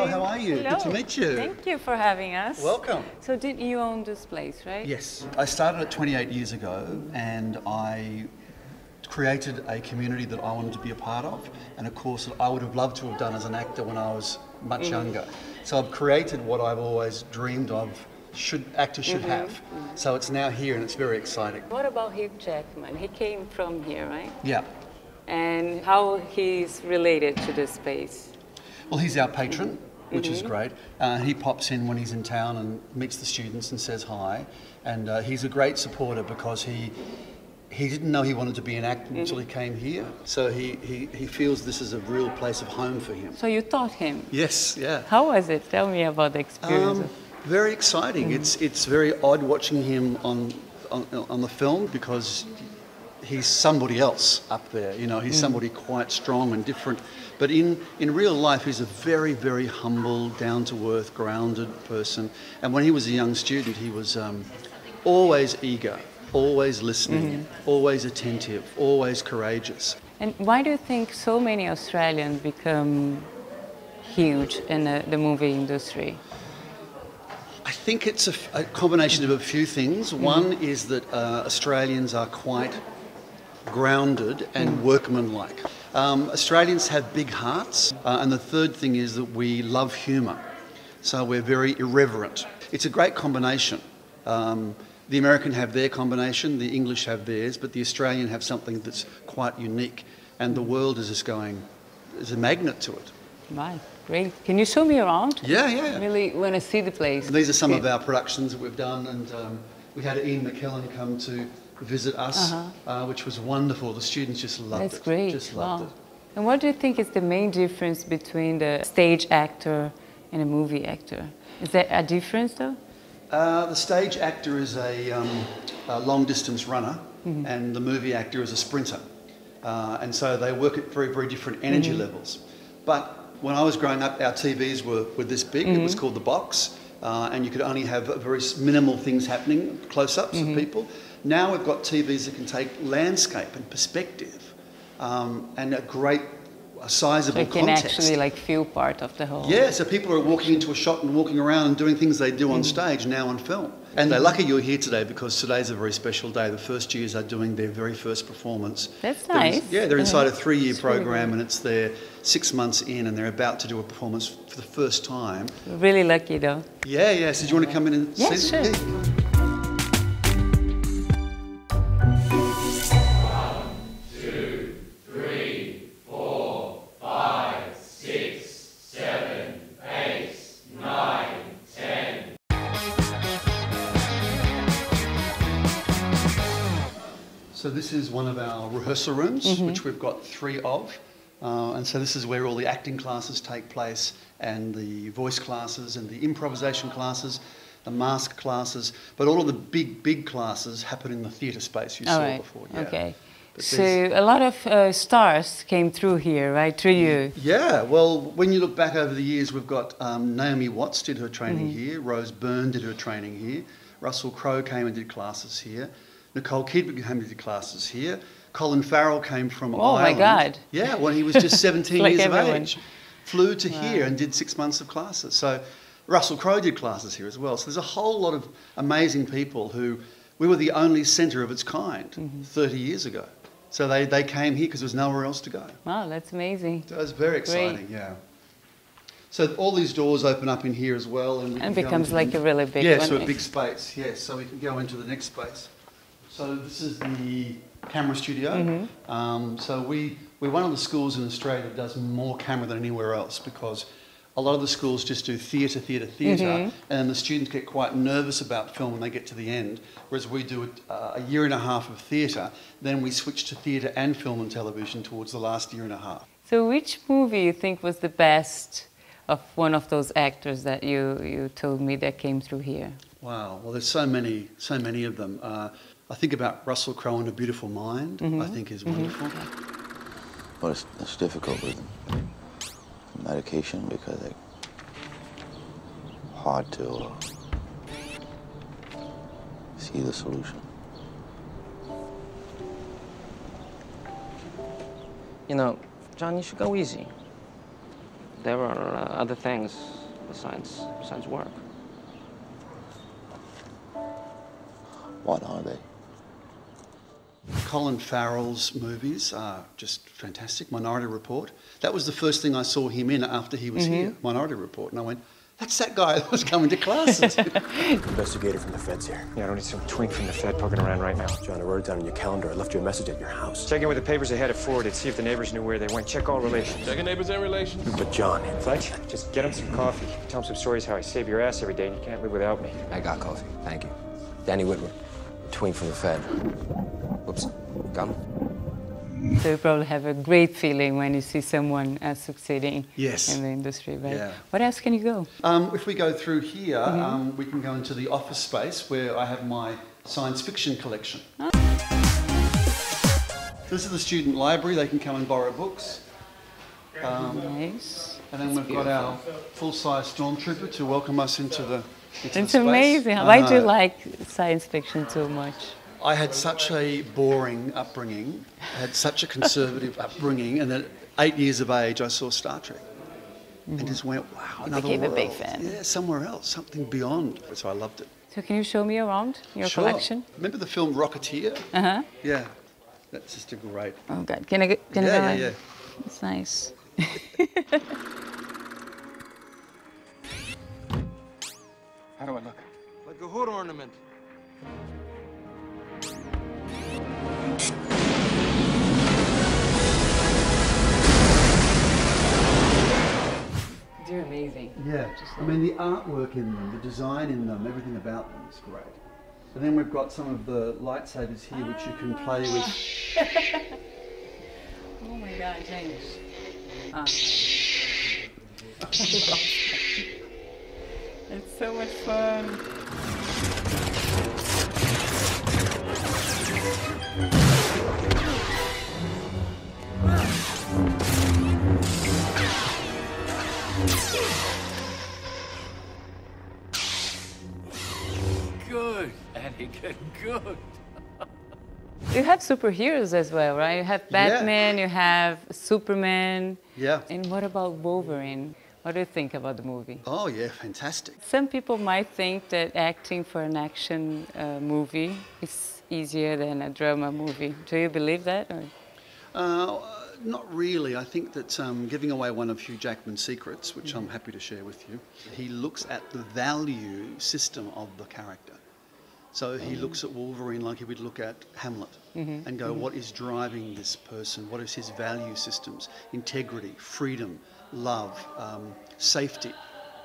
how are you? Hello. Good to meet you. Thank you for having us. Welcome. So did you own this place, right? Yes, I started it 28 years ago and I created a community that I wanted to be a part of, and of course I would have loved to have done as an actor when I was much younger. So I've created what I've always dreamed of actors should have. So it's now here and it's very exciting. What about Hugh Jackman? He came from here, right? Yeah. And how he's related to this space? Well, he's our patron, which is great. He pops in when he's in town and meets the students and says hi. And he's a great supporter because he didn't know he wanted to be an actor until he came here. So he feels this is a real place of home for him. So you taught him? Yes, yeah. How was it? Tell me about the experience. Very exciting. It's very odd watching him on the film because he's somebody else up there. You know, he's somebody quite strong and different. But in real life, he's a very, very humble, down-to-earth, grounded person. And when he was a young student, he was always eager, always listening, always attentive, always courageous. And why do you think so many Australians become huge in the movie industry? I think it's a combination of a few things. One is that Australians are quite grounded and workmanlike. Australians have big hearts, and the third thing is that we love humour. So we're very irreverent. It's a great combination. The American have their combination, the English have theirs, but the Australian have something that's quite unique, and the world is just going, is a magnet to it. Right, great. Can you show me around? Yeah, yeah. I really want to see the place. These are some of our productions that we've done, and we had Ian McKellen come to visit us, which was wonderful. The students just loved it. That's great. Just loved it. And what do you think is the main difference between the stage actor and a movie actor? Is there a difference though? The stage actor is a long-distance runner, and the movie actor is a sprinter. And so they work at very, very different energy levels. But when I was growing up, our TVs were this big. It was called the box, and you could only have very minimal things happening, close-ups of people. Now we've got TVs that can take landscape and perspective and a sizable context. So you can actually like feel part of the whole... Yeah, so people are walking into a shot and walking around and doing things they do on stage now on film. And they're lucky you're here today because today's a very special day. The first years are doing their very first performance. That's nice. They're inside a 3-year program and it's their 6 months in and they're about to do a performance for the first time. Really lucky though. Yeah, yeah. So do you want to come in and see? Sure. Yeah. So this is one of our rehearsal rooms, which we've got 3 of. And so this is where all the acting classes take place and the voice classes and the improvisation classes, the mask classes. But all of the big classes happen in the theatre space you saw before. Yeah. Okay. So a lot of stars came through here, right, through you? Yeah, well, when you look back over the years, we've got Naomi Watts did her training here, Rose Byrne did her training here, Russell Crowe came and did classes here, Nicole Kidman came and did classes here. Colin Farrell came from Ireland. Oh my God. Yeah, when he was just 17 like years everyone. of age. Flew to here and did 6 months of classes. So Russell Crowe did classes here as well. So there's a whole lot of amazing people who, we were the only centre of its kind 30 years ago. So they came here because there was nowhere else to go. Wow, that's amazing. So it was very exciting, yeah. So all these doors open up in here as well. And it becomes like a really big one. Yeah, so a big space, yes. So we can go into the next space. So this is the camera studio. So we're one of the schools in Australia that does more camera than anywhere else because a lot of the schools just do theatre, and the students get quite nervous about film when they get to the end, whereas we do a year and a half of theatre, then we switch to theatre and film and television towards the last year and a half. So which movie you think was the best of one of those actors that you told me that came through here? Wow, well there's so many of them. I think about Russell Crowe in A Beautiful Mind, I think is wonderful. Well, it's difficult with medication because it's hard to see the solution. You know, John, you should go easy. there are other things besides work. What are they? Colin Farrell's movies are just fantastic. Minority Report. That was the first thing I saw him in after he was here, Minority Report. And I went, that's that guy that was coming to classes. Investigator from the feds here. Yeah, I don't need some twink from the Fed poking around right now. John, I wrote it down on your calendar. I left you a message at your house. Check in with the papers they had it forwarded, see if the neighbors knew where they went. Check all relations. Checking neighbors and relations. But John... Fletch, just get him some coffee. Tell him some stories how I save your ass every day and you can't live without me. I got coffee, thank you. Danny Whitworth, twink from the Fed. Whoops, gum. So you probably have a great feeling when you see someone succeeding Yes. in the industry, right? Yeah. What else can you go? If we go through here, we can go into the office space where I have my science fiction collection. Oh. This is the student library. They can come and borrow books. Nice. And then we've got our full-size stormtrooper to welcome us into the It's space. amazing. Why do you like science fiction so much? I had such a boring upbringing, had such a conservative upbringing, and at 8 years of age I saw Star Trek and just went, wow, another became a world. big fan. Yeah, somewhere else, something beyond. So I loved it. So can you show me around your Sure. collection? Remember the film Rocketeer? Uh-huh. Yeah, that's just a great. Oh, God. Can I go? Yeah. It's nice. How do I look? Like a hood ornament. They're amazing. Yeah, I mean the artwork in them, the design in them, everything about them is great. And then we've got some of the lightsabers here which you can play with. Oh my God, James. It's so much fun. Good, Annie, good. You have superheroes as well, right? You have Batman, you have Superman. Yeah. And what about Wolverine? What do you think about the movie? Oh yeah, fantastic. Some people might think that acting for an action movie is easier than a drama movie. Do you believe that? Or? Not really. I think that giving away one of Hugh Jackman's secrets, which I'm happy to share with you, he looks at the value system of the character. So he looks at Wolverine like he would look at Hamlet and go, what is driving this person? What is his value systems? Integrity, freedom, love, safety,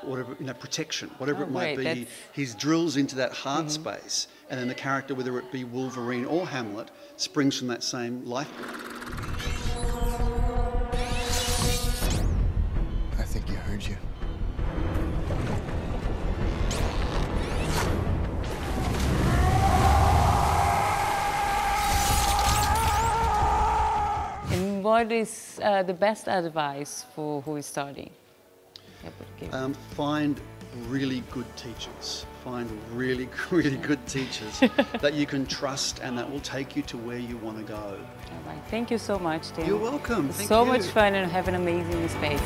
whatever, protection, whatever it might be. He drills into that heart space, and then the character, whether it be Wolverine or Hamlet, springs from that same lifeblood. I think you heard you. And what is the best advice for who is starting? Find really good teachers. Find really, really good teachers that you can trust and that will take you to where you want to go. All right. Thank you so much, Tim. You're welcome. It's Thank so you. much fun and have an amazing space.